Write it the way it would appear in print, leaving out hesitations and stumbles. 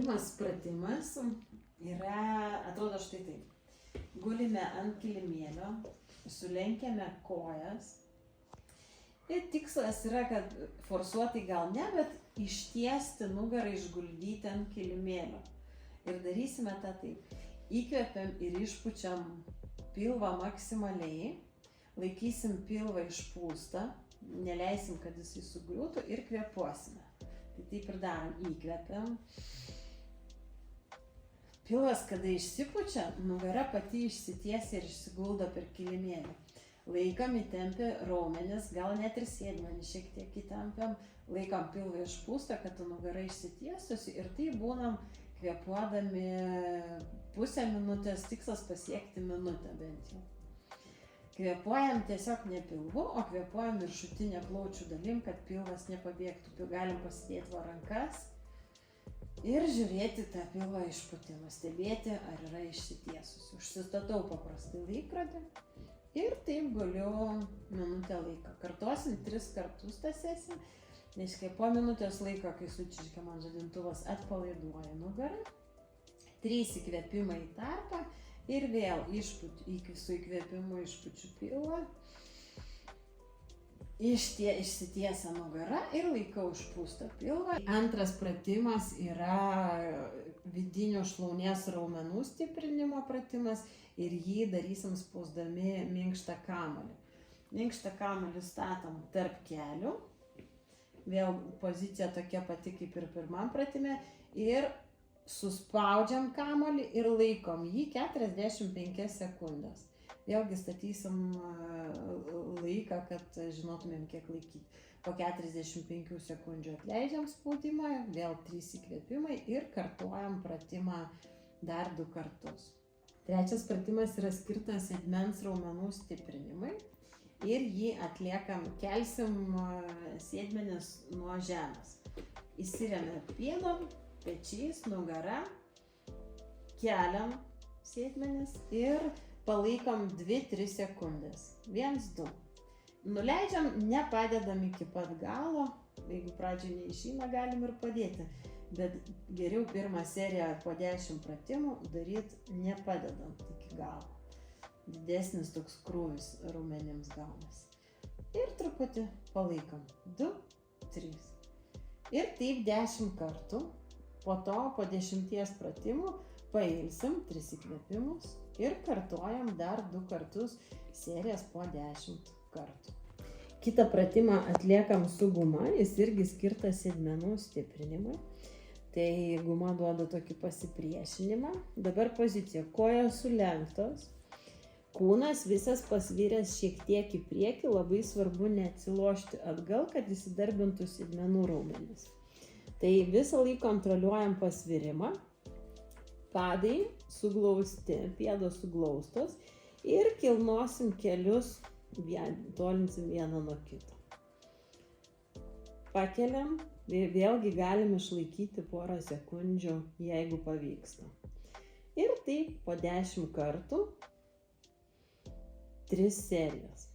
Pirmas pratimas atrodo štai taip. Gulime ant kilimėlio, sulenkiame kojas. Ir tikslas yra, kad forsuotai gal ne, bet ištiesti nugarą, išguldyti ant kilimėlio. Ir darysime tą taip. Įkvepiam ir išpučiam pilvą maksimaliai. Laikysim pilvą išpūstą, neleisim, kad jisai sugriūtų ir kvėpuosime. Tai taip ir darom. Įkvepiam. Pilvas, kada išsipučia, nugara pati išsitiesia ir išsiguldo per kilimėlį. Laikam įtempę raumenis, gal net ir sėdmenį šiek tiek įtempiam. Laikam pilvą išpūstą, kad nugara išsitiesusi ir tai būnam kvėpuodami pusę minutės, tikslas pasiekti minutę bent jau. Kvėpuojam tiesiog ne pilvu, o kvėpuojam viršutinę plaučių dalim, kad pilvas nepabėgtų. Galim pasidėti va rankas ir žiūrėti tą pilvą išpūtimą, stebėti, ar yra išsitiesusi. Užsistatau paprastai laikrodį ir taip guliu minutę laiko. Kartosim 3 kartus tą sesiją, nes po minutės laiko, kai sučiškia man žadintuvas, atpalaiduoja nugarą. 3 įkvėpimai į tarpą. Ir vėl su įkvėpimu išpučiu pilvą, išsitiesia nugara ir laikau išpūstą pilvą. Antras pratimas yra vidinių šlaunies raumenų stiprinimo pratimas ir jį darysim spausdami minkštą kamuolį. Minkštą kamuolį statom tarp kelių, vėl pozicija tokia pati kaip ir pirmam pratime ir suspaudžiam kamuolį ir laikom jį 45 sekundės. Vėlgi statysim laiką, kad žinotumėm, kiek laikyti. Po 45 sekundžių atleidžiam spaudimą, vėl 3 įkvėpimai ir kartuojam pratimą dar 2 kartus. Trečias pratimas yra skirtas sėdmens raumenų stiprinimui ir jį atliekam, kelsim sėdmenis nuo žemės. Įsiremia pėdom, pečiais, nugara, keliam sėdmenis ir palaikom 2-3 sekundės. 1-2. Nuleidžiam, nepadedam iki pat galo. Jeigu pradžioj neišeina, galim ir padėti. Bet geriau pirmą seriją po 10 pratimų daryti nepadedant iki galo. Didesnis toks krūvis raumenims gaunasi. Ir truputį palaikom. 2-3. Ir taip 10 kartų. Po to, po 10 pratimų, pailsim 3 įkvėpimus ir kartuojam dar 2 kartus serijas po 10 kartų. Kitą pratimą atliekam su guma, jis irgi skirtas sėdmenų stiprinimui. Tai guma duoda tokį pasipriešinimą. Dabar pozicija, kojos sulenktos, kūnas visas pasviręs šiek tiek į priekį, labai svarbu neatsilošti atgal, kad įsidarbintų sėdmenų raumenis. Tai visą laiką kontroliuojam pasvirimą, padai suglausti, pėdos suglaustos ir kilnosim kelius, tolinsim vieną nuo kito. Pakeliam, vėlgi galim išlaikyti porą sekundžių, jeigu pavyksta. Ir taip po 10 kartų 3 serijas.